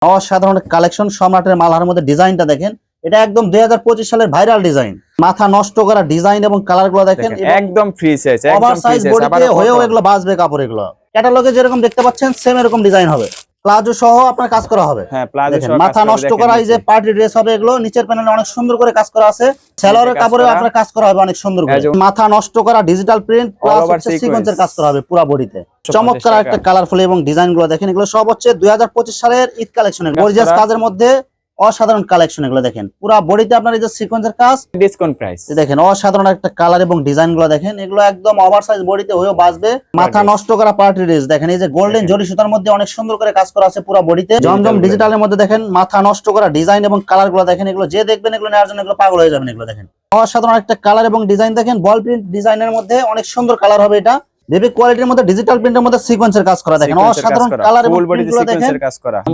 অসাধারণ কালেকশন। সম্রাটের মালহারের মধ্যে ডিজাইনটা দেখেন, এটা একদম 2025 সালের ভাইরাল ডিজাইন। মাথা নষ্ট করা ডিজাইন এবং কালার গুলো দেখেন, একদম ফ্রি সাইজ, ওভার সাইজ বডিতে হয়েও এগুলো বাজবে কাপড়। এগুলো ক্যাটালগে যেরকম দেখতে পাচ্ছেন সেম এরকম ডিজাইন হবে, প্লাজো সহ আপনার কাজ করা হবে। হ্যাঁ, প্লাজো সহ মাথা নষ্ট করা এই যে পার্টি ড্রেস হবে, এগুলো নিচের প্যানেলে অনেক সুন্দর করে কাজ করা আছে। সেলরের কাপড়ে আপনার কাজ করা হবে অনেক সুন্দর করে। মাথা নষ্ট করা ডিজিটাল প্রিন্ট প্লাস হচ্ছে সিকোয়েন্সের কাজ করা হবে পুরো বডিতে। চমৎকার একটা কালারফুল এবং ডিজাইন গুলো দেখেন, এগুলো সব হচ্ছে 2025 সালের ঈদ কালেকশনের গর্জিয়াস কাজের মধ্যে অসাধারণ কালেকশন। এগুলো দেখেন পুরো বডিতে আপনার এই যে সিকোয়েন্সের কাজ, ডিসকাউন্ট প্রাইস দেখেন অসাধারণ একটা কালার এবং ডিজাইন গুলো দেখেন, এগুলো একদম ওভার সাইজ বডিতে হয়েও বাজবে। মাথা নষ্ট করা পার্টি ড্রেস দেখেন, এই যে গোল্ডেন জরি সুতার মধ্যে অনেক সুন্দর করে কাজ করা আছে পুরো বডিতে। জমজম ডিজিটালের মধ্যে দেখেন মাথা নষ্ট করা ডিজাইন এবং কালার গুলো দেখেন, এগুলো যে দেখবেন এগুলো নেওয়ার জন্য এগুলো পাগল হয়ে যাবেন। এগুলো দেখেন অসাধারণ একটা কালার এবং ডিজাইন দেখেন, বল প্রিন্ট ডিজাইনের মধ্যে অনেক সুন্দর কালার হবে। এটা বেবি কোয়ালিটির মধ্যে ডিজিটাল প্রিন্টের মধ্যে সিকোয়েন্সের কাজ করা দেখেন, অসাধারণ কালার এবং প্রিন্টগুলো দেখেন।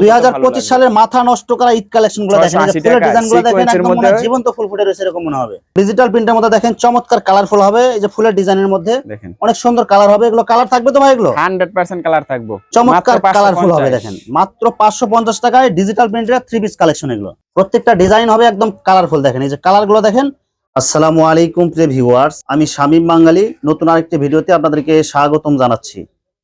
2025 সালের মাথা নষ্ট করা ঈদ কালেকশনগুলো দেখেন, এই যে ফুলের ডিজাইনগুলো দেখেন একদম মনে হয় জীবন্ত ফুল ফুটে রয়েছে এরকম মনে হবে। ডিজিটাল প্রিন্টের মধ্যে দেখেন চমৎকার কালারফুল হবে, এই যে ফুলের ডিজাইনের মধ্যে দেখেন অনেক সুন্দর কালার হবে। এগুলো কালার থাকবে তো ভাই, এগুলো 100% কালার থাকবে, চমৎকার কালারফুল হবে। দেখেন মাত্র 550 টাকায় ডিজিটাল প্রিন্টের 3 পিস কালেকশন। এগুলো প্রত্যেকটা ডিজাইন হবে একদম কালারফুল। দেখেন এই যে কালারগুলো দেখেন। আসসালামু আলাইকুম প্রিয় ভিউয়ার্স, আমি শামীম বাঙালি নতুন আরেকটি ভিডিওতে আপনাদেরকে স্বাগতম জানাচ্ছি।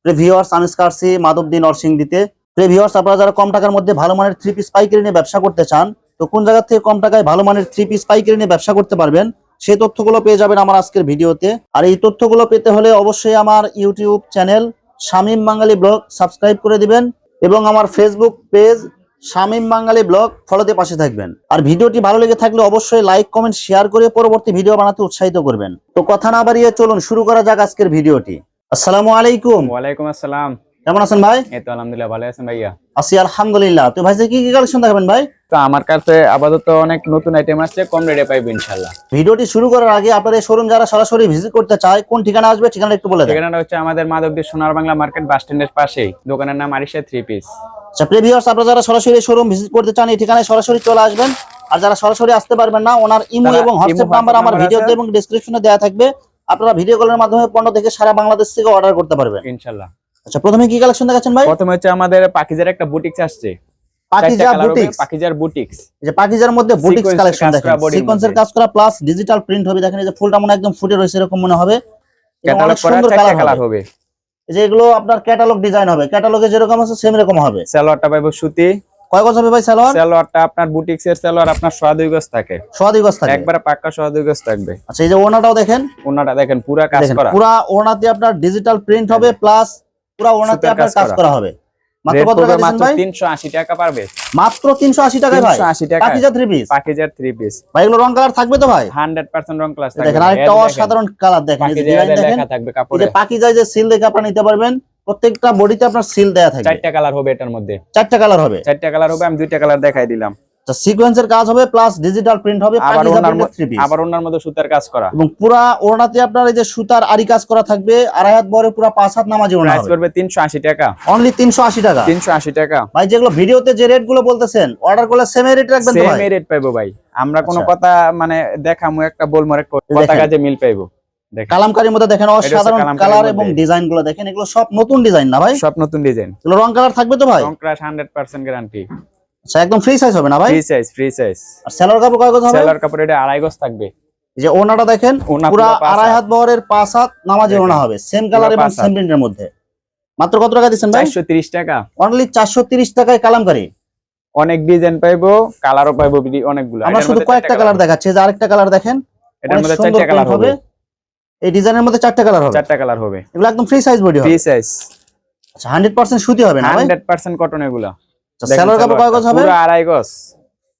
প্রিয় ভিউয়ার্স, আমি আসছি মাধবদী নরসিংদীতে। প্রিয় ভিউয়ার্স, আপনারা যারা কম টাকার মধ্যে ভালো মানের 3 পিস পাইকারি নিয়ে ব্যবসা করতে চান, তো কোন জায়গা থেকে কম টাকায় ভালো মানের 3 পিস পাইকারি নিয়ে ব্যবসা করতে পারবেন সেই তথ্যগুলো পেয়ে যাবেন আমার আজকের ভিডিওতে। আর এই তথ্যগুলো পেতে হলে অবশ্যই আমার ইউটিউব চ্যানেল শামীম বাঙালি ব্লগ সাবস্ক্রাইব করে দিবেন এবং আমার ফেসবুক পেজ শামীম বাঙালি ব্লগ ফলোতে পাশে থাকবেন। আর ভিডিওটি ভালো লেগে থাকলে অবশ্যই লাইক কমেন্ট শেয়ার করে পরবর্তী ভিডিও বানাতে উৎসাহিত করবেন। তো কথা না বাড়িয়ে চলুন শুরু করা যাক আজকের ভিডিওটি। আসসালামু আলাইকুম। ওয়ালাইকুম আসসালাম। কেমন আছেন ভাই? এই তো আলহামদুলিল্লাহ, ভালো আছেন ভাইয়া? আছি আলহামদুলিল্লাহ। তো ভাই কি কি কালেকশন দেখাবেন ভাই? তো আমার কাছে আপাতত অনেক নতুন আইটেম আছে, কম রেটে পাইবেন ইনশাআল্লাহ। ভিডিওটি শুরু করার আগে আপনাদের শোরুম যারা সরাসরি ভিজিট করতে চায় কোন ঠিকানা আসবে, ঠিকানা একটু বলে দেন। ঠিকানাটা হচ্ছে আমাদের মাধবদী সোনার বাংলা মার্কেট বাস স্ট্যান্ডের পাশেই, দোকানের নাম আরিশা 3 পিস। আচ্ছা প্রিয় ভিউয়ার্স, আপনারা যারা সরাসরি শোরুম ভিজিট করতে চান এই ঠিকানায় সরাসরি চলে আসবেন। আর যারা সরাসরি আসতে পারবেন না, ওনার ইমো এবং হোয়াটসঅ্যাপ নাম্বার আমার ভিডিওতে এবং ডেসক্রিপশনে দেওয়া থাকবে। আপনারা ভিডিও কলের মাধ্যমে পণ্য দেখে সারা বাংলাদেশ থেকে অর্ডার করতে পারবেন ইনশাআল্লাহ। আচ্ছা প্রথমে কি কালেকশন দেখাচ্ছেন ভাই? প্রথমে হচ্ছে আমাদের পাকিজার একটা বুটিক্স আসছে, পাকিজার বুটিক্স। এই যে পাকিজার মধ্যে বুটিক্স কালেকশন দেখেন, সিকোয়েন্সের কাজ করা প্লাস ডিজিটাল প্রিন্ট হবে। দেখেন এই যে ফুলটা মনে একদম ফুটে রয়েছে এরকম মনে হবে, ক্যাটালগ করা কালার হবে। এই যে এগুলো আপনার ক্যাটালগ ডিজাইন হবে, ক্যাটালগে যেরকম আছে সেম এরকম হবে। সালোয়ারটা পাইবো সুতি। কয় গজ হবে ভাই সালোয়ার? সালোয়ারটা আপনার বুটিক্স এর সালোয়ার আপনার 2.5 গজ থাকে, 2.5 গজ থাকে, একবারে পাক্কা 2.5 গজ থাকবে। আচ্ছা এই যে ওড়নাটাও দেখেন, ওড়নাটা দেখেন পুরো কাজ করা, পুরো ওড়নাতে আপনার ডিজিটাল প্রিন্ট হবে প্লাস পুরো ওড়নাতে আপনার কাজ করা হবে। মাত্র কত টাকা দিবেন ভাই? 380 টাকা পারবে, মাত্র 380 টাকায় ভাই। 380 টাকা পাকিজার 3 পিস, পাকিজার 3 পিস ভাই। এগুলো রং কালার থাকবে তো ভাই? 100% রং ক্লাস থাকবে। দেখেন আরেকটা অসাধারণ কালার দেখেন, এই যে ডিজাইন দেখেন, এই যে পাকিজায় যে সিল দেখে আপনারা নিতে পারবেন। প্রত্যেকটা বডিতে আপনার সিল দেয়া থাকবে। 4টা কালার হবে এটার মধ্যে, 4টা কালার হবে, 4টা কালার হবে। আমি 2টা কালার দেখাই দিলাম। আচ্ছা সিকোয়েন্সের কাজ হবে প্লাস ডিজিটাল প্রিন্ট হবে, আবার ওনার মধ্যে সুতার কাজ করা, এবং পুরো ওড়নাতে আপনার এই যে সুতার আরি কাজ করা থাকবে। আড়াই হাত বড় পুরো 5 হাত নামাজি ওড়না হবে। প্রাইস পড়বে 380 টাকা, অনলি 380 টাকা। 380 টাকা ভাই। যেগুলো ভিডিওতে যে রেট গুলো বলতেছেন অর্ডার করলে সেম রেট রাখবেন তো ভাই? সেম রেট পাইবো ভাই। আমরা কোনো কথা মানে দেখামু একটা বলমু একটা কথা কাজে মিল পাইবো। কালামকারীর মধ্যে দেখেন অসাধারণ কালার এবং ডিজাইন গুলো দেখেন, এগুলো সব নতুন ডিজাইন না ভাই? সব নতুন ডিজাইন। এগুলো রং কালার থাকবে তো ভাই? রং কালার 100% গ্যারান্টি। আচ্ছা একদম ফ্রি সাইজ হবে না ভাই? Free size. আর সেলর কাপড় কয় গজ হবে? সেলর কাপড় এটা 2.5 গজ থাকবে। এই যে ওড়নাটা দেখেন পুরো 2.5 হাত বহরের 5 হাত নামাজি ওড়না হবে, সেম কালার এবং সেম প্রিন্টের মধ্যে। মাত্র কত টাকা দিবেন ভাই? 430 টাকা, অনলি 430 টাকায় কালামকারী। অনেক ডিজাইন পাইবো, কালারও পাইবো অনেকগুলো। আমরা শুধু কয়েকটা কালার দেখাচ্ছি, যে আরেকটা কালার দেখেন, এটার মধ্যে 4টা কালার হবে। এই ডিজাইনের মধ্যে 4টা কালার হবে, 4টা কালার হবে। এগুলো একদম ফ্রি সাইজ বডি হবে, ফ্রি সাইজ। আচ্ছা 100% সুতি হবে না ভাই? 100% কটন এগুলা। আচ্ছা সেলর কাপড় কয় গজ হবে? পুরো 2.5 গজ,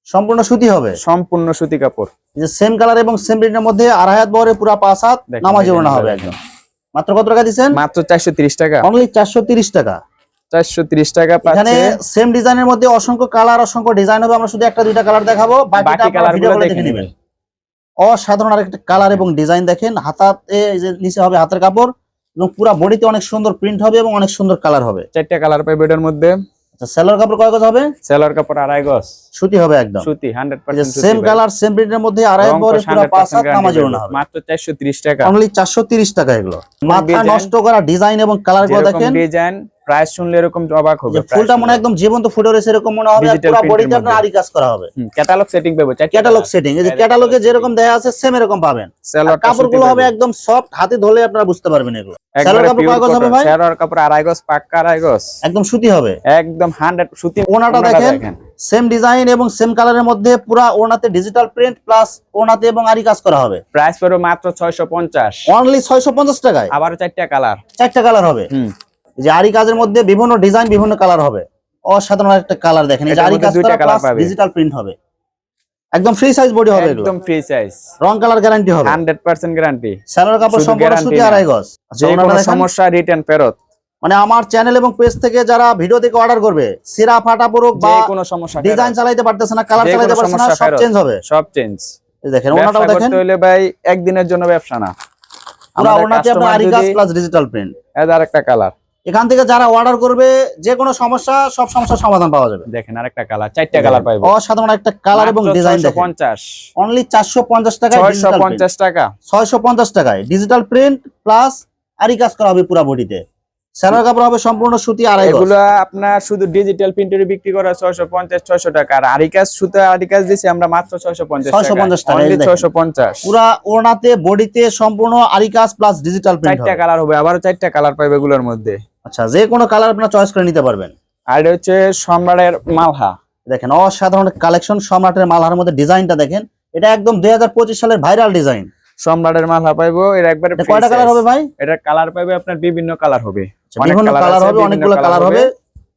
সম্পূর্ণ সুতি হবে, সম্পূর্ণ সুতি কাপড়। এই যে সেম কালার এবং সেম প্রিন্টের মধ্যে 2.5 হাত বহরের পুরো 5 হাত নামাজি ওড়না হবে একদম। মাত্র কত টাকা দিবেন? মাত্র 430 টাকা, অনলি 430 টাকা। 430 টাকা পাচ্ছে। এখানে সেম ডিজাইনের মধ্যে অসংখ্য কালার অসংখ্য ডিজাইন হবে, আমরা শুধু একটা দুইটা কালার দেখাবো, বাকিটা আপনারা ভিডিওগুলো দেখে নেবেন। অসাধারণ আরেকটা কালার এবং ডিজাইন দেখেন, হাতাতে এই যে নিচে হবে হাতের কাপড় এবং পুরো বডিতে অনেক সুন্দর প্রিন্ট হবে এবং অনেক সুন্দর কালার হবে। 4টা কালার পাইবে এটার মধ্যে। আচ্ছা সেলর কাপড় কয় গজ হবে? সেলর কাপড় 2.5 গজ, সুতি হবে একদম সুতি 100% সুতি। সেম কালার সেম প্রিন্টের মধ্যে 2.5 বহরের পুরো 5 হাত নামাজি ওড়না হবে। মাত্র 430 টাকা, অনলি 430 টাকা। এগুলো মাথা নষ্ট করা ডিজাইন এবং কালার গুলো দেখেন, ডিজাইন প্রাইস শুনলে এরকম অবাক হবে। ফুলটা মনে একদম জীবন্ত ফুটে রয়েছে এরকম মনে হবে, পুরো বডিতে আপনার আরি কাজ করা হবে। ক্যাটালগ সেটিং পাবো, ক্যাটালগ সেটিং, এই যে ক্যাটালগে যেরকম দেয়া আছে সেম এরকম পাবেন। কাপড়গুলো হবে একদম সফট, হাতে ধরলে আপনারা বুঝতে পারবেন এগুলো। সেলোয়ার কাপড় কয় গজ হবে ভাই? সেলোয়ার কাপড় আড়াই গজ, পাক্কা আড়াই গজ, একদম সুতি হবে, একদম 100 সুতি। ওনাটা দেখেন সেম ডিজাইন এবং সেম কালারের মধ্যে পুরা ওনাতে ডিজিটাল প্রিন্ট প্লাস ওনাতে এবং আরি কাজ করা হবে। প্রাইস পড়বে মাত্র 650, অনলি 650 টাকায়। আবার 4টা কালার, 4টা কালার হবে। যে আরি কাজের মধ্যে বিভিন্ন ডিজাইন বিভিন্ন কালার হবে, অসাধারণ একটা কালার দেখেন। এই যে আরি কাজ করা প্লাস ডিজিটাল প্রিন্ট হবে, একদম ফ্রি সাইজ বডি হবে, একদম ফ্রি সাইজ, রং কালার গ্যারান্টি হবে, 100% গ্যারান্টি। সেলোয়ার কাপড় সম্পূর্ণ সুতি আড়াই গজ। যে কোনো সমস্যা রিটার্ন ফেরত। মানে আমার চ্যানেল এবং পেজ থেকে যারা ভিডিও দেখে অর্ডার করবে, সিরা ফাটা পড়ুক বা কোনো সমস্যা, ডিজাইন চালাইতে পারতেছ না, কালার চালাইতে পারতেছ না, সব চেঞ্জ হবে, সব চেঞ্জ। এই দেখেন ওনাটাও দেখেন, তাহলে ভাই একদিনের জন্য ব্যবসা না, পুরো ওনাতে আপনার আরি কাজ প্লাস ডিজিটাল প্রিন্ট। এর আরেকটা কালার, এখান থেকে যারা অর্ডার করবে যে কোনো সমস্যা, সব সমস্যার সমাধান পাওয়া যাবে। দেখেন আরেকটা কালার, 4টা কালার পাইবো, অসাধারণ একটা কালার এবং ডিজাইন দেখেন। 650, অনলি 450 টাকায়, 650 টাকা, 650 টাকায় ডিজিটাল প্রিন্ট প্লাস আরি কাজ করা হবে পুরো বডিতে। সেলোয়ার কাপড় হবে সম্পূর্ণ সুতি আড়াই গজ। এগুলো আপনার শুধু ডিজিটাল প্রিন্টারে বিক্রি করা 650 600 টাকা, আর আরি কাজ সুতা আরি কাজ দিছি আমরা মাত্র 650 টাকা, 650 টাকা, অনলি 650। পুরো ওনাতে বডিতে সম্পূর্ণ আরি কাজ প্লাস ডিজিটাল প্রিন্ট হবে। 4টা কালার হবে, আবারো 4টা কালার পাইবে এগুলোর মধ্যে। আচ্ছা, যে কোনো কালার আপনারা চয়েস করে নিতে পারবেন। আর এটা হচ্ছে সম্রাটের মালহা, দেখেন অসাধারণ কালেকশন। সম্রাটের মালহার মধ্যে ডিজাইনটা দেখেন, এটা একদম 2025 সালের ভাইরাল ডিজাইন। সম্রাটের মালহা পাইবো, এর একবারে কয়টা কালার হবে ভাই? এটা কালার পাইবে আপনার বিভিন্ন কালার হবে, বিভিন্ন কালার হবে, অনেকগুলো কালার হবে,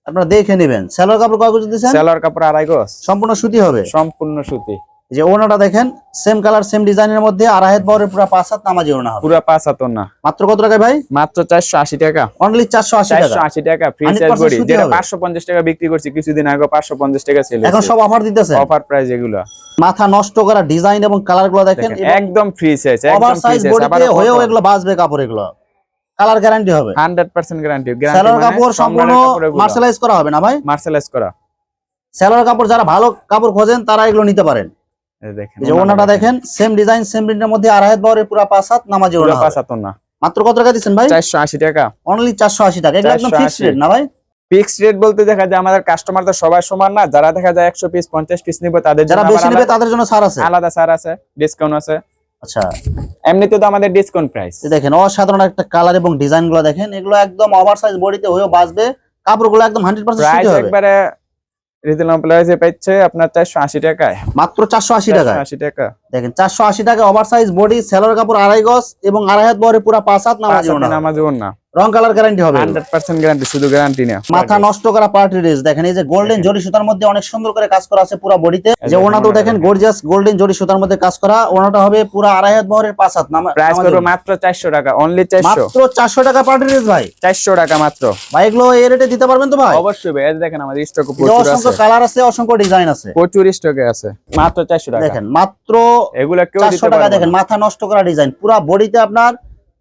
আপনারা দেখে নেবেন। সেলোয়ার কাপড় কয় গজ দিবেন? সেলোয়ার কাপড় আড়াই গজ, সম্পূর্ণ সুতি হবে, সম্পূর্ণ সুতি। যে ওনাটা দেখেন সেম কালার সেম ডিজাইনের মধ্যে আড়াই হাত বহরের পুরো 5 হাত নামাজি ওনা হবে, পুরো 5 হাত না। মাত্র কত টাকা ভাই? মাত্র 480 টাকা, অনলি 480 টাকা, 480 টাকা ফ্রি সাইজ বডি, যেটা 550 টাকা বিক্রি করছি কিছুদিন আগে, 550 টাকা সেল হয়েছে, এখন সব অফার দিতেছে, অফার প্রাইস এগুলো। মাথা নষ্ট করা ডিজাইন এবং কালারগুলো দেখেন, একদম ফ্রি সাইজ, একদম ফ্রি সাইজ, বডিতে হয়েও এগুলো বাজবে কাপড়, এগুলো কালার গ্যারান্টি হবে, 100% গ্যারান্টি। সেলোয়ার কাপড় সম্পূর্ণ মার্শালাইজ করা হবে না ভাই? মার্শালাইজ করা। সেলোয়ার কাপড় যারা ভালো কাপড় খোঁজেন তারা এগুলো নিতে পারেন। দেখেন এই যে ওনাটা দেখেন সেম ডিজাইন সেম প্রিন্টের মধ্যে আড়াই হাত বহরের পুরো 5 হাত নামাজি ওনা হবে, 5 হাত না। মাত্র কত টাকা দিবেন ভাই? 480 টাকা, অনলি 480 টাকা। এগুলো একদম ফিক্সড রেট না ভাই? ফিক্সড রেট বলতে দেখা যায় আমাদের কাস্টমার তো সবাই সমান না, যারা দেখা যায় 100 পিস 50 পিস নিবে তাদের জন্য, যারা বেশি নেবে তাদের জন্য ছাড় আছে, আলাদা ছাড় আছে, ডিসকাউন্ট আছে। আচ্ছা, এমনিতে তো আমাদের ডিসকাউন্ট প্রাইস। দেখেন অসাধারণ একটা কালার এবং ডিজাইনগুলো দেখেন, এগুলো একদম ওভারসাইজ বডিতে হয়েও বাজবে, কাপড়গুলো একদম 100% সুতি হবে, একবারে রিজনেবল প্রাইসে পাচ্ছে আপনার 480 টাকায়, মাত্র 480 টাকা। 480 টাকা দেখেন 480 টাকা ওভারসাইজ বডি, সেলোয়ার কাপড় আড়াই গজ এবং আড়াই হাত বহরে পুরো 5 হাত নামাজি ওনা, রং কালার গ্যারান্টি হবে, 100% গ্যারান্টি, শুধু গ্যারান্টি না। মাথা নষ্ট করা পার্টি ড্রেস দেখেন, এই যে গোল্ডেন জরি সুতার মধ্যে অনেক সুন্দর করে কাজ করা আছে পুরো বডিতে। যে ওনাটাও দেখেন গর্জিয়াস গোল্ডেন জরি সুতার মধ্যে কাজ করা, ওনাটা হবে পুরো আড়াই হাত বহরের 5 হাত প্রাইস করব মাত্র 400 টাকা, অনলি 400, মাত্র 400 টাকা পার্টি ড্রেস ভাই, 400 টাকা মাত্র ভাই। এগুলো এই রেটে দিতে পারবেন তো ভাই? অবশ্যই ভাই, এই দেখেন আমাদের স্টক প্রচুর আছে, অসংখ্য কালার আছে, অসংখ্য ডিজাইন আছে, প্রচুর স্টকে আছে, মাত্র 400 টাকা। দেখেন মাত্র এগুলা কেউ দিতে 400 টাকা। পারবে দেখেন মাথা নষ্ট করা ডিজাইন, পুরো বডিতে আপনার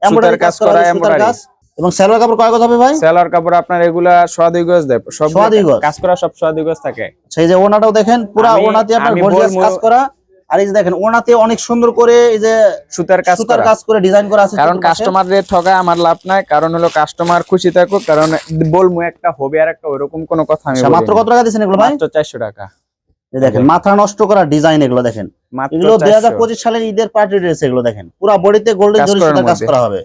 এমব্রয়ডারি কাজ করা, সুতার কাজ। এবং সেলোয়ার কাপড় কয় গজ হবে ভাই? সেলোয়ার কাপড় আপনার এগুলা 1.5 গজ দেয়, সব 1.5 গজ কাজ করা, সব 1.5 গজ থাকে। সেই যে ওনাটাও দেখেন পুরো ওনাতে আপনার গর্জিয়াস কাজ করা, আর এই যে দেখেন ওনাতে অনেক সুন্দর করে এই যে সুতার কাজ করে ডিজাইন করা আছে। কারণ কাস্টমারদের ঠকায় আমার লাভ নাই, কারণ হলো কাস্টমার খুশি থাকুক, কারণ বলমু একটা হবে আর একটা ওরকম কোনো কথা আমি বলি না। মাত্র কত টাকা দিবেন এগুলো ভাই? মাত্র 400 টাকা। এই দেখেন মাথা নষ্ট করা ডিজাইন, এগুলো দেখেন, এগুলো 2025 সালের ঈদের পার্টি ড্রেস, এগুলো দেখেন পুরো বডিতে গোল্ডেন জরি সুতার কাজ করা হবে।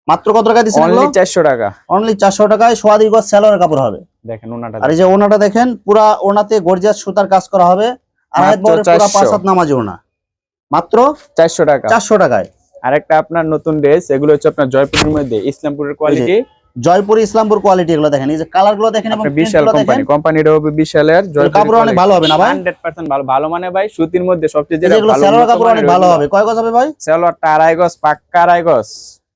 মাত্র কত টাকা দিবেন? অনলি 400 টাকা, অনলি 400 টাকায় 1.5 গজ সেলোয়ার কাপড় হবে। দেখেন ওনাটা, আর এই যে ওনাটা দেখেন পুরো ওনাতে গর্জিয়াস সুতার কাজ করা হবে, আড়াই হাত বহরের পুরো 5 হাত নামাজি ওনা, মাত্র 400 টাকা। 400 টাকায়। আরেকটা আপনার নতুন ড্রেস, এগুলো হচ্ছে আপনার জয়পুরের মধ্যে, ইসলামপুরের কোয়ালিটি, জয়পুর ইসলামপুর কোয়ালিটি, এগুলো দেখেন, এই যে কালারগুলো দেখেন এবং বিশাল কোম্পানিটা হবে বিশালের, কাপড় অনেক ভালো হবে না ভাই? 100% ভালো, ভালো মানে ভাই সুতির মধ্যে সবচেয়ে যেটা ভালো, সেলোয়ার কাপড় অনেক ভালো হবে। কয় গজ হবে ভাই? সেলোয়ারটা আড়াই গজ, পাক্কা আড়াই গজ।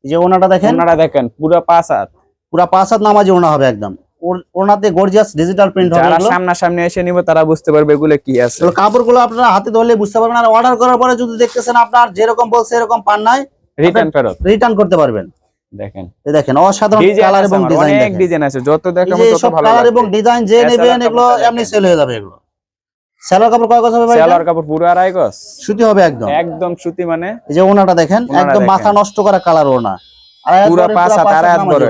এই যে ওনাটা দেখেন, ওনাটা দেখেন পুরো 5 হাত, পুরো 5 হাত নামাজি ওনা হবে একদম, ওনাতে গর্জিয়াস ডিজিটাল প্রিন্ট হবে। যারা সামনাসামনি এসে নিবে তারা বুঝতে পারবে এগুলো কি আছে, এগুলো কাপড়গুলো আপনারা হাতে ধরলে বুঝতে পারবেন, আর অর্ডার করার পরে যদি দেখতেছেন আপনার যেরকম বলছে এরকম পান নাই, রিটার্ন করতে পারবেন। দেখেন এই দেখেন অসাধারণ কালার এবং ডিজাইন, অনেক ডিজাইন আছে, যত দেখাবো তত ভালো কালার এবং ডিজাইন যে নেবেন এগুলো এমনি সেল হয়ে যাবে। এগুলো সেলোয়ার কাপড় কয় গজ হবে ভাই? সেলোয়ার কাপড় পুরো আড়াই গজ, সুতি হবে একদম, একদম সুতি। মানে এই যে ওনাটা দেখেন একদম মাথা নষ্ট করা কালার ওনা, পুরো 5 হাত আড়াই হাত বড়,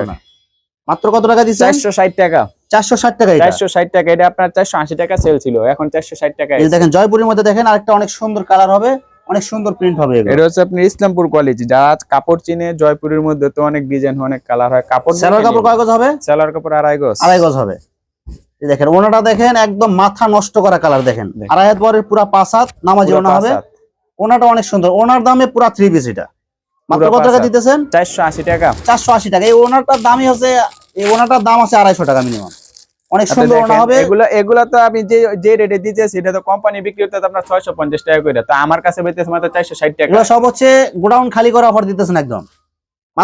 মাত্র কত টাকা দিচ্ছেন? 460 টাকা। 460 টাকা এটা। 460 টাকা, এটা আপনার 480 টাকা সেল ছিল, এখন 460 টাকা। এই দেখেন জয়পুরের মধ্যে দেখেন আরেকটা অনেক সুন্দর কালার হবে, অনেক সুন্দর প্রিন্ট হবে এগুলো। এটা হচ্ছে আপনার ইসলামপুর কোয়ালিটি, যা কাপড় চিনে জয়পুরের মধ্যে তো অনেক ডিজাইন অনেক কালার হয়। কাপড় সেলোয়ার কাপড় কয় গজ হবে? সেলোয়ার কাপড় 2.5 গজ। 2.5 গজ হবে। এই দেখেন ওনাটা দেখেন একদম মাথা নষ্ট করা কালার দেখেন, 2.5 হাত বরের পুরা 5 হাত নামাজি ওনা হবে। ওনাটা অনেক সুন্দর, ওনার দামে পুরা 3 পিস এটা। মাত্র কত টাকা দিতেছেন? 480 টাকা। 480 টাকা। এই ওনাটার দামই হচ্ছে, এই ওনাটার দাম আছে 250 টাকা মিনিমাম। অনেক সুন্দর ওনা হবে। এগুলা তো আমি যে রেটে দিতেছি এটা তো কোম্পানি বিক্রি করতে আপনার 650 টাকা করে, তো আমার কাছে পাইতেছে মাত্র 460 টাকা। এগুলো সব হচ্ছে গোডাউন খালি করে অফার দিতেছেন একদম।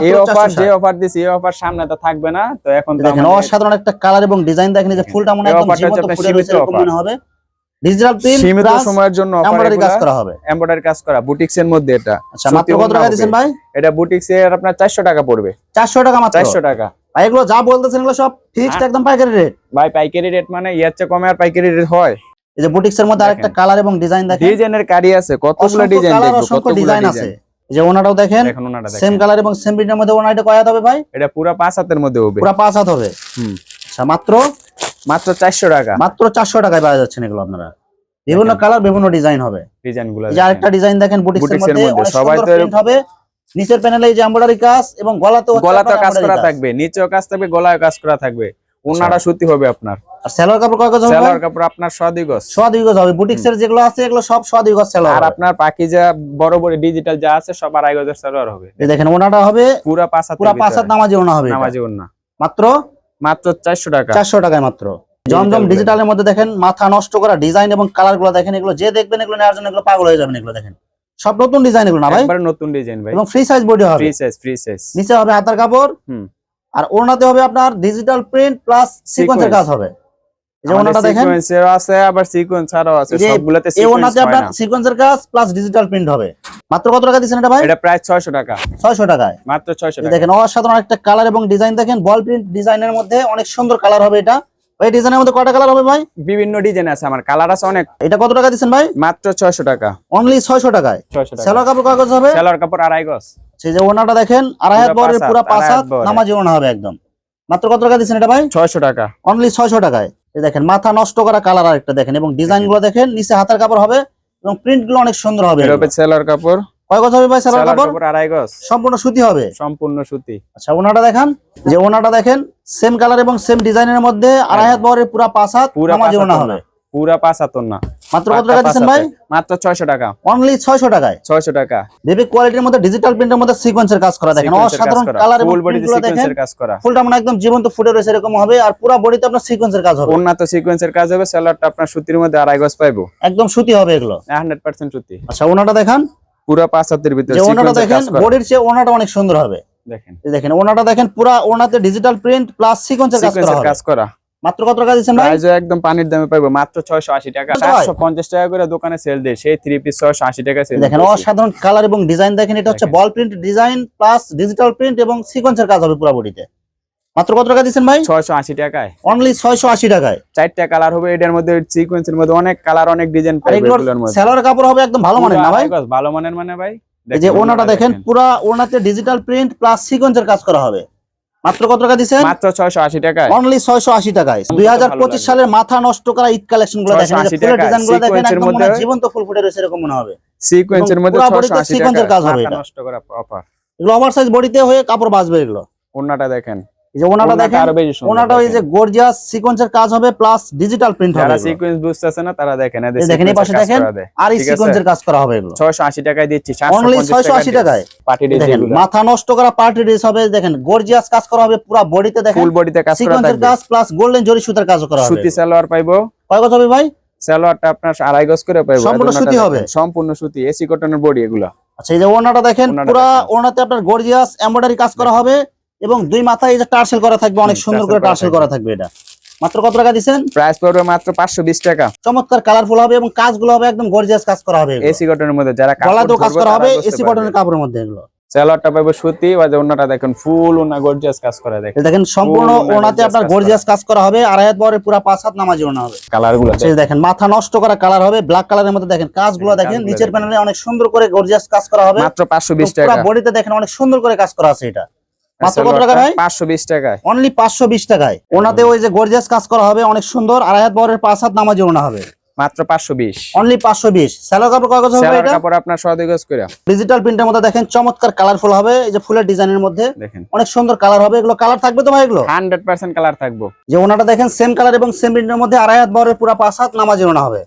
এই অফার, যে অফার দিছি এই অফার সামনে তো থাকবে না, তো এখন তো দেখেন অসাধারণ একটা কালার এবং ডিজাইন দেখেন, এই যে ফুলটা মনে একদম জীবন্ত ফুটে রয়েছে এরকম মনে হবে। ডিজিটাল প্রিন্ট সীমিত সময়ের জন্য অফার, এমব্রয়ডারি কাজ করা হবে, এমব্রয়ডারি কাজ করা বুটিক্স এর মধ্যে এটা। আচ্ছা মাত্র কত টাকা দিবেন ভাই? এটা বুটিক্স এর আপনার 400 টাকা পড়বে। 400 টাকা মাত্র? 400 টাকা ভাই। এগুলো যা বলতেছেন এগুলো সব ফিক্সড একদম পাইকারি রেট ভাই। পাইকারি রেট মানে এর চেয়ে কমে আর পাইকারি রেট হয়? এই যে বুটিক্স এর মধ্যে আরেকটা কালার এবং ডিজাইন দেখেন, ডিজাইনের কারি আছে কতগুলো ডিজাইন, দেখো কতগুলো ডিজাইন আছে। এই যে ওনাটাও দেখেন সেম কালার এবং সেম প্রিন্টের মধ্যে। ওনাটা কয় হাত হবে ভাই? এটা পুরো 5 হাতের মধ্যে হবে, পুরো 5 হাত হবে। আচ্ছা মাত্র 400 টাকা। মাত্র 400 টাকায় পাওয়া যাচ্ছে এগুলো আপনারা। বিভিন্ন কালার বিভিন্ন ডিজাইন হবে। ডিজাইনগুলো এই যে আরেকটা ডিজাইন দেখেন বুটিক্স এর মধ্যে, অনেক সবাই সুন্দর তো প্রিন্ট হবে। নিচের প্যানেলে এই যে এমব্রয়ডারি কাজ এবং গলাতেও কাজ করা থাকবে, নিচেও কাজ থাকবে, গলায়ও কাজ করা থাকবে। ওনাটা সুতি হবে আপনার। আর সেলোয়ার কাপড় কয় গজ হবে? সেলোয়ার কাপড় আপনার 1.5 গজ। 1.5 গজ হবে। বুটিক্স এর যেগুলো আছে এগুলো সব 1.5 গজ সেলোয়ার। আর আপনার পাকিজা বড় বড় ডিজিটাল যা আছে সব 2.5 গজের সেলোয়ার হবে। এই দেখেন ওনাটা হবে পুরো 5 হাত, পুরো 5 হাত নামাজি ওনা হবে। নামাজি ওনা মাত্র 400 টাকা। 400 টাকায় মাত্র। জমজম ডিজিটালের মধ্যে দেখেন মাথা নষ্ট করা ডিজাইন এবং কালার গুলো দেখেন, এগুলো যে দেখবেন এগুলো নেওয়ার জন্য এগুলো পাগল হয়ে যাবেন। এগুলো দেখেন সব নতুন ডিজাইন এগুলো না ভাই? একবার নতুন ডিজাইন ভাই। এবং ফ্রি সাইজ বডি হবে, ফ্রি সাইজ। নিচে হবে হাতার কাপড়, আর ওড়নাতে হবে আপনার ডিজিটাল প্রিন্ট প্লাস সিকোয়েন্সের কাজ হবে। এই যে ওড়নাটা দেখেন সিকোয়েন্সের আছে, আবার সিকোয়েন্স ছাড়াও আছে, সবগুলোতে সিকোয়েন্স। এই ওড়নাতে আপনার সিকোয়েন্সের কাজ প্লাস ডিজিটাল প্রিন্ট হবে। মাত্র কত টাকা দিবেন এটা ভাই? এটা প্রাইস 600 টাকা। 600 টাকায় মাত্র 600 টাকা। দেখেন অসাধারণ একটা কালার এবং ডিজাইন দেখেন, বল প্রিন্ট ডিজাইনের মধ্যে অনেক সুন্দর কালার হবে এটা। ভাই ডিজাইনের মধ্যে কয়টা কালার হবে ভাই? বিভিন্ন ডিজাইন আছে, আমার কালার আছে অনেক। এটা কত টাকা দিবেন ভাই? মাত্র 600 টাকা। অনলি 600 টাকায়। 600 টাকা। সেলোয়ার কাপড় কয় গজ হবে? সেলোয়ার কাপড় 2.5 গজ। সেই যে ওনাটা দেখেন 2.5 হাত বরের পুরো 5 হাত নামাজি ওনা হবে একদম। মাত্র কত টাকা দিবেন এটা ভাই? 600 টাকা। অনলি 600 টাকায়। এই দেখেন মাথা নষ্ট করা কালার আরেকটা দেখেন, এবং ডিজাইন গুলো দেখেন, নিচে হাতার কাপড় হবে এবং প্রিন্ট গুলো অনেক সুন্দর হবে। এর উপরে সেলোয়ার কাপড় কয় গজ হবে ভাই? সেলোয়ার কাপড় 2.5 গজ। সম্পূর্ণ সুতি হবে? সম্পূর্ণ সুতি। আচ্ছা ওনাটা দেখেন, যে ওনাটা দেখেন সেম কালার এবং সেম ডিজাইনের মধ্যে 2.5 হাত বরের পুরো 5 হাত নামাজি ওনা হবে। পুরো 5 হাত না। মাত্র কত টাকা দিবেন ভাই? মাত্র 600 টাকা। অনলি 600 টাকায়। 600 টাকা। বেবি কোয়ালিটির মধ্যে ডিজিটাল প্রিন্টের মধ্যে সিকোয়েন্সের কাজ করা দেখেন, অসাধারণ কালার এবং প্রিন্টগুলো দেখেন। কাজ করা ফুলটা মানে একদম জীবন্ত ফুটে রয়েছে এরকম হবে, আর পুরো বডিতে আপনার সিকোয়েন্সের কাজ হবে। ওন্না তো সিকোয়েন্সের কাজ হবে, সেলোয়ারটা আপনার সুতির মধ্যে 2.5 গজ পাইবো। একদম সুতি হবে এগুলো, 100% সুতি। আচ্ছা ওনাটা দেখান, পুরো 5 হাতের ভিতরে যে ওনাটা সিকোয়েন্সের দেখেন কাজ করা। বডির চেয়ে ওনাটা অনেক সুন্দর হবে। দেখেন এই দেখেন ওনাটা দেখেন, পুরো ওনাতে ডিজিটাল প্রিন্ট প্লাস সিকোয়েন্সের কাজ করা হবে। মাত্র কত টাকা দিবেন ভাই? প্রাইসও একদম পানির দামে পাইবো, মাত্র 680 টাকা। 450 টাকা করে দোকানে সেল দেয়, সেই 3 পিস 680 টাকা সেল। দেখেন অসাধারণ কালার এবং ডিজাইন দেখেন, এটা হচ্ছে বল print design plus digital print এবং সিকোয়েন্সের কাজ হবে পুরো বডিতে। মাত্র কত টাকা দিবেন ভাই? 680 টাকায়। অনলি 680 টাকায়। 4টা কালার হবে এটার মধ্যে, সিকোয়েন্সের মধ্যে অনেক কালার অনেক ডিজাইন পাইবে এগুলোর মধ্যে। সেলোয়ার কাপড় হবে একদম ভালো মানের না ভাই? ভালো মানের মানে ভাই, এই যে ওনাটা দেখেন পুরো ওনাতে ডিজিটাল প্রিন্ট প্লাস সিকোয়েন্সের কাজ করা হবে। মাত্র কত টাকা দিবেন? মাত্র 680 টাকায়। অনলি 680 টাকায়। 2025 সালের মাথা নষ্ট করা ঈদ কালেকশন গুলো দেখেন, এই যে ফুলের ডিজাইন গুলো দেখেন, একদম মনে জীবন্ত ফুল ফুটে রয়েছে এরকম মনে হবে। সিকোয়েন্সের মধ্যে 680 সিকোয়েন্সের কাজ হবে, এটা নষ্ট করা অফার। এগুলো ওভারসাইজ বডিতে হয়ে কাপড় বাঁচবে এগুলো। ওন্নাটা দেখেন, এই যে ওনাটা দেখেন, ওনাটা এই যে গর্জিয়াস সিকোয়েন্সের কাজ হবে প্লাস ডিজিটাল প্রিন্ট হবে। যারা সিকোয়েন্স বুঝতেছে না তারা দেখেন, এই দেখেন এই পাশে দেখেন আর এই সিকোয়েন্সের কাজ করা হবে এগুলো। 680 টাকায় দিচ্ছি। অনলি 680 টাকায় পার্টি ড্রেস। দেখেন মাথা নষ্ট করা পার্টি ড্রেস হবে, দেখেন গর্জিয়াস কাজ করা হবে পুরো বডিতে, দেখেন ফুল বডিতে কাজ করা থাকবে, সিকোয়েন্সের কাজ প্লাস গোল্ডেন জরি সুতার কাজ করা হবে। সুতি সালোয়ার পাইবো। কয় গজ হবে ভাই? সালোয়ারটা আপনার 2.5 গজ করে পাইবো। সম্পূর্ণ সুতি হবে? সম্পূর্ণ সুতি, এসি কটনের বডি এগুলা। আচ্ছা এই যে ওনাটা দেখেন, পুরো ওনাতে আপনার গর্জিয়াস এমব্রয়ডারি কাজ করা হবে এবং দুই মাথায় এই যে টার্সেল করা থাকবে, অনেক সুন্দর করে টার্সেল করা থাকবে। এটা মাত্র কত টাকা দিবেন? প্রাইস পড়বে মাত্র 520 টাকা। চমৎকার কালারফুল হবে এবং কাজগুলো হবে একদম গর্জিয়াস কাজ করা হবে, এসি কটনের মধ্যে। যারা গলাতেও কাজ করা হবে এসি কটনের কাপড়ের মধ্যে এগুলো। সালোয়ারটা পাইবো সুতি, ওই যে ওন্নাটা দেখেন ফুল ওন্না গর্জিয়াস কাজ করা। দেখেন সম্পূর্ণ ওনাতে আপনার গর্জিয়াস কাজ করা হবে, 2.5 হাত বরের পুরো 5 হাত নামাজি ওনা হবে। কালারগুলো দেখেন মাথা নষ্ট করা কালার হবে, ব্ল্যাক কালারের মধ্যে দেখেন কাজগুলো দেখেন, নিচের প্যানেলে অনেক সুন্দর করে গর্জিয়াস কাজ করা হবে। মাত্র 520 টাকা। পুরো বডিতে দেখেন অনেক সুন্দর করে কাজ করা আছে এটা। মাত্র কত টাকা ভাই? 520 টাকায়। অনলি 520 টাকায়। ওনাতে ওই যে গর্জিয়াস কাজ করা হবে, অনেক সুন্দর, আড়াই হাত বহরের 5 হাত নামাজি ওনা হবে, মাত্র 520। অনলি 520। সালোয়ার কাপড় কয় গজ হবে সেলার এটা? কাপড় আপনার 6 গজ করে। ডিজিটাল প্রিন্টের মধ্যে দেখেন চমৎকার কালারফুল হবে, এই যে ফুলের ডিজাইনের মধ্যে দেখেন অনেক সুন্দর কালার হবে। এগুলো কালার থাকবে তো ভাই? এগুলো 100% কালার থাকবো। যে ওনাটা দেখেন সেম কালার এবং সেম প্রিন্টের মধ্যে আড়াই হাত বহরের পুরো 5 হাত নামাজি ওনা হবে,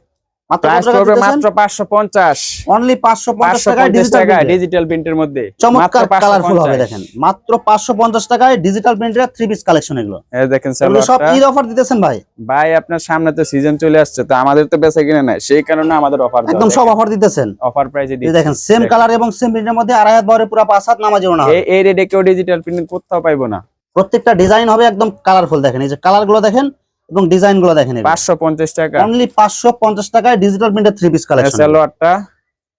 মাত্র কত প্রাইস টাকা পড়বে দিতেছেন? মাত্র 550। অনলি 550 টাকায় 550 ডিজিটাল টাকায় প্রিন্টের ডিজিটাল প্রিন্টের মধ্যে চমৎকার মাত্র কালারফুল হবে। 550। দেখেন মাত্র 550 টাকায় ডিজিটাল প্রিন্টের 3 পিস কালেকশন। এগুলো এই দেখেন এগুলো সব সালোয়ারটা। ঈদ অফার দিতেছেন ভাই? ভাই আপনার সামনে তো সিজন চলে আসছে, তো আমাদের তো বেচা কিনা নাই, সেই কারণে আমাদের অফার একদম সব অফার দিতেছেন। অফার প্রাইসে এই দিচ্ছি। দেখেন সেম কালার এবং সেম প্রিন্টের মধ্যে আড়াই হাত বহরের পুরো 5 হাত নামাজি ওনা হবে। এই রেটে কেউ ডিজিটাল প্রিন্ট কোথাও পাইবো না। প্রত্যেকটা ডিজাইন হবে একদম কালারফুল। দেখেন এই যে কালার গুলো দেখেন এবং ডিজাইন গুলো দেখেন, 550 টাকা। অনলি 550 টাকায় ডিজিটাল প্রিন্টের 3 পিস কালেকশন। সালোয়ারটা।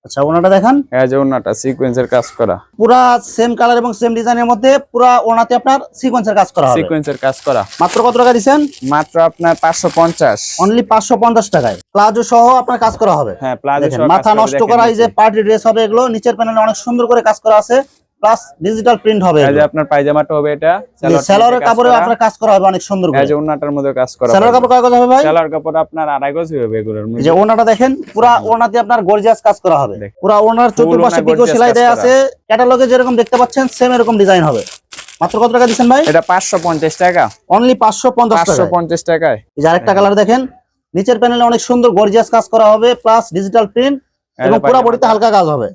আচ্ছা ওনাটা দেখেন, এই যে ওন্নাটা সিকোয়েন্সের কাজ করা, পুরা সেম কালার এবং সেম ডিজাইনের মধ্যে পুরা ওনাতে আপনার সিকোয়েন্সের কাজ করা হবে। সিকোয়েন্সের কাজ করা। মাত্র কত টাকা দিবেন? মাত্র আপনার 550। অনলি 550 টাকায় প্লাজো সহ আপনার কাজ করা হবে। হ্যাঁ প্লাজো দেখেন সহ কাজ মাথা করা, নষ্ট দেখেন করা এই যে নিচে। পার্টি ড্রেস হবে। এগুলো নিচের প্যানেলে অনেক সুন্দর করে কাজ করা আছে, প্লাস ডিজিটাল প্রিন্ট হবে। এই যে আপনার পায়জামাটা হবে এটা, সেলোয়ারের কাপড়ে আপনার কাজ করা হবে অনেক সুন্দর এই করে। যে ওন্নাটার মধ্যে কাজ করা। সেলোয়ার কাপড় কয় গজ হবে ভাই? সেলোয়ার কাপড় আপনার 2.5 গজ হবে এগুলোর এই মধ্যে। যে ওনাটা দেখেন পুরা ওনাতে আপনার গর্জিয়াস কাজ করা হবে। দেখেন। পুরা ওনার চতুর্পাশে ওনা পিকো gorgeous সেলাই কাজ দেয়া করা। আছে, ক্যাটালগে যেরকম দেখতে পাচ্ছেন সেম এরকম ডিজাইন হবে। মাত্র কত টাকা দিবেন ভাই? এটা 550 টাকা। অনলি 550 টাকা। 550 টাকায়। এই যে আরেকটা কালার দেখেন, নিচের প্যানেলে অনেক সুন্দর গর্জিয়াস কাজ করা হবে, প্লাস ডিজিটাল প্রিন্ট এবং পুরো বডিতে হালকা কাজ হবে।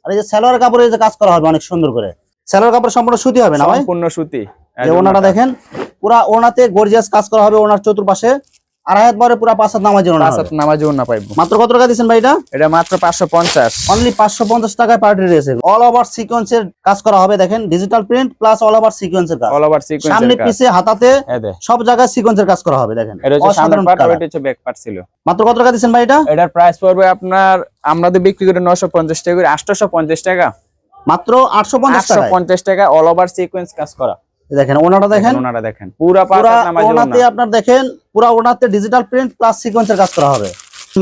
আর এই যে সালোয়ার কাপড়ে যে কাজ করা হবে অনেক সুন্দর করে। সালোয়ার কাপড় সম্পূর্ণ সুতি হবে না ভাই? সম্পূর্ণ সুতি। যে ওনাটা দেখেন পুরা ওনাতে গর্জিয়াস কাজ করা হবে, ওনার চতুর্পাশে আড়াই হাত বহরে পুরা 5 হাত নামাজি ওনা হবে। 5 নামাজও না পাইবো। মাত্র কত টাকা দিবেন ভাই এটা? এটা মাত্র 550। অনলি 550 টাকায় পার্টি ড্রেস। অল ওভার সিকোয়েন্সের কাজ করা হবে। দেখেন digital print plus all over সিকোয়েন্সের কাজ, অল ওভার সিকোয়েন্সের সামনে কাজ। পিছে হাতাতে এই দে সব জায়গায় সিকোয়েন্সের কাজ করা হবে। দেখেন এটা হচ্ছে সামনের অসাধারণ পার্ট, কালার। ওইটা হচ্ছে ব্যাক পার্ট ছিল। মাত্র কত টাকা দিবেন ভাই এটা? এটার প্রাইস পড়বে আপনার, আমরা তো বিক্রি করি 950 টাকা করে, 850 টাকা। মাত্র 850 টাকা। 850 টাকা অল ওভার সিকোয়েন্স কাজ করা। দেখেন ওনাটা দেখেন, ওনারা দেখেন পুরা 5 পুরা হাত নামাজি ওনাতে ওনা। আপনার দেখেন পুরা ওনাতে ডিজিটাল প্রিন্ট প্লাস সিকোয়েন্সের কাজ করা হবে।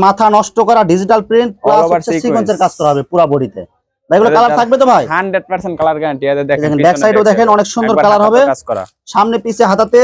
মাথা নষ্ট করা digital print plus over sequence। সিকোয়েন্সের কাজ করা হবে পুরা বডিতে। ভাই এগুলো কালার থাকবে তো ভাই? 100% কালার গ্যারান্টি। এদের দেখেন দেখেন ব্যাক সাইডও দেখেন অনেক সুন্দর কালার হবে, কাজ করা। সামনে পিছে হাতাতে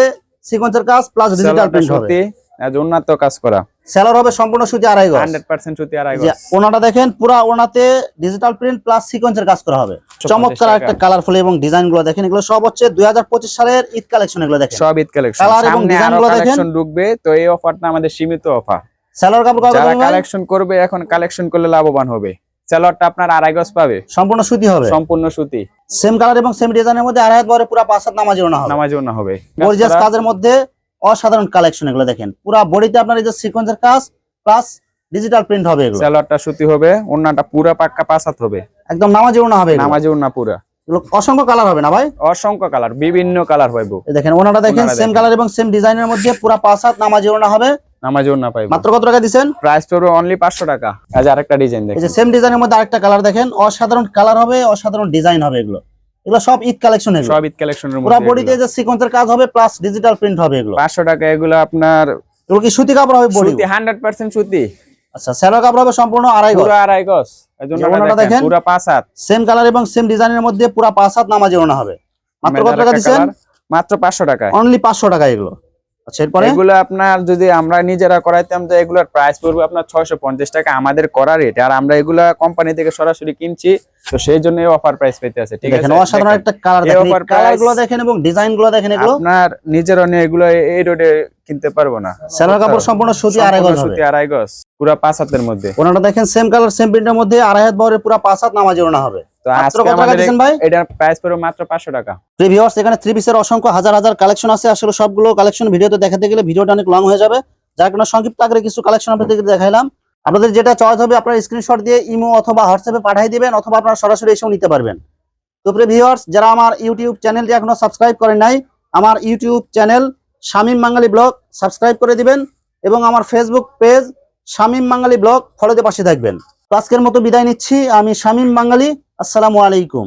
সিকোয়েন্সের কাজ প্লাস ডিজিটাল প্রিন্ট হবে। সুতি, এই যে ওন্নাতেও কাজ করা। সেলার হবে সম্পূর্ণ সুতি আড়াই গজ। 100% সুতি আড়াই যে গজ। ওনাটা দেখেন পুরা ওনাতে ডিজিটাল প্রিন্ট প্লাস সিকোয়েন্সের কাজ করা হবে। চমৎকার একটা কালারফুল এবং ডিজাইন গুলো দেখেন, এগুলো সব হচ্ছে 2025 সালের ঈদ কালেকশন। এগুলো দেখেন সব ঈদ কালেকশন, কালার এবং সামনে ডিজাইন আরো গুলো দেখেন। কালেকশন ঢুকবে, তো এই অফারটা আমাদের সীমিত অফার। সেলার কাপড় কয় গজ যারা হবে ভাই? কালেকশন করবে এখন কালেকশন করলে লাভবান হবে। সেলোয়ারটা আপনার আড়াই গজ পাবে, সম্পূর্ণ সুতি হবে, সম্পূর্ণ সুতি। সেম কালার এবং সেম ডিজাইনের মধ্যে আড়াই হাত বহরে পুরা 5 হাত নামাজি ওনা হবে। নামাজও না হবে। গর্জিয়াস কাজের মধ্যে অসাধারণ কালেকশন। এগুলো দেখেন পুরা বডিতে আপনার এই যে সিকোয়েন্সের কাজ প্লাস ডিজিটাল প্রিন্ট হবে। এগুলো সেলোয়ারটা সুতি হবে, ওন্নাটা পুরা পাক্কা 5 হাত হবে, একদম নামাজি ওনা হবে। নামাজও না পুরা। এগুলো অসংখ্য কালার হবে না ভাই? অসংখ্য কালার, বিভিন্ন কালার পাইবো। এই দেখেন ওনাটা দেখেন ওনাটা সেম দেখেন। কালার এবং সেম ডিজাইনের মধ্যে পুরা 5 হাত নামাজি ওনা হবে। নামাজও না পাইবো। মাত্র কত টাকা দিবেন? প্রাইস পড়বে অনলি 500 টাকা। এই যে আরেকটা ডিজাইন এই দেখেন, যে সেম ডিজাইনের মধ্যে আরেকটা কালার দেখেন, অসাধারণ কালার হবে, অসাধারণ ডিজাইন হবে। এগুলো এগুলো সব ঈদ কালেকশন। এগুলো সব ঈদ কালেকশনের পুরা মধ্যে বডিতে যে সিকোয়েন্সের কাজ হবে প্লাস ডিজিটাল প্রিন্ট হবে। এগুলো 500 টাকা। এগুলো আপনার এগুলো কি সুতি কাপড় হবে বডি? সুতি, 100% সুতি। আচ্ছা সেলোয়ার কাপড় হবে সম্পূর্ণ আড়াই গজ। পুরো আড়াই গজ। এজন্য ওনাটা দেখেন পুরো 5 হাত। সেম কালার এবং সেম ডিজাইনের মধ্যে পুরা 5 হাত নামাজি ওনা হবে। মাত্র কত টাকা দিবেন? মাত্র 500 টাকায়। অনলি 500 টাকা এগুলো। আচ্ছা এরপরে এগুলো আপনার যদি আমরা নিজেরা করাইতাম তো এগুলোর প্রাইস পড়বে আপনার 650 টাকা, আমাদের করা রেট। আর আমরা এগুলা কোম্পানি থেকে সরাসরি কিনছি, তো সেই জন্য অফার প্রাইস পেতে আছে। ঠিক আছে, দেখেন অসাধারণ একটা কালার এই দেখেন, offer কালার price গুলো দেখেন এবং ডিজাইন গুলো দেখেন। এগুলো আপনার নিজেরা নিয়ে এগুলো এই রোডে কিনতে পারবো না। সেলোয়ার কাপড় সম্পূর্ণ সুতি আড়াই গজ হবে। সুতি আড়াই গজ, পুরো 5 হাতের মধ্যে। ওনাটা দেখেন সেম কালার সেম প্রিন্টের মধ্যে আড়াই হাত বহরে পুরো 5 হাত নামাজি ওনা হবে। তো মাত্র আজকে কত টাকা আমাদের দিবেন ভাই? এটার প্রাইস পড়বে মাত্র 500 টাকা। ভিউয়ার্স এখানে 3 পিসের অসংখ্য হাজার হাজার কালেকশন আছে। আসলে সবগুলো কালেকশন ভিডিওতে দেখাতে গেলে ভিডিওটা অনেক লং হয়ে যাবে, যার কারণে সংক্ষিপ্ত আকারে কিছু কালেকশন আপনাদেরকে দেখাইলাম। আপনাদের যেটা চয়েস হবে আপনারা স্ক্রিনশট দিয়ে ইমো অথবা হোয়াটসঅ্যাপে পাঠিয়ে দিবেন, অথবা আপনারা সরাসরি এসেও নিতে পারবেন। তো প্রিয় ভিউয়ার্স, যারা আমার ইউটিউব চ্যানেলটি এখনো সাবস্ক্রাইব করেন নাই, আমার ইউটিউব চ্যানেল শামীম বাঙালি ব্লগ সাবস্ক্রাইব করে দিবেন এবং আমার ফেসবুক পেজ শামীম বাঙালি ব্লগ ফলোতে পাশে থাকবেন। তো আজকের মতো বিদায় নিচ্ছি, আমি শামীম বাঙালি। আসসালামু আলাইকুম।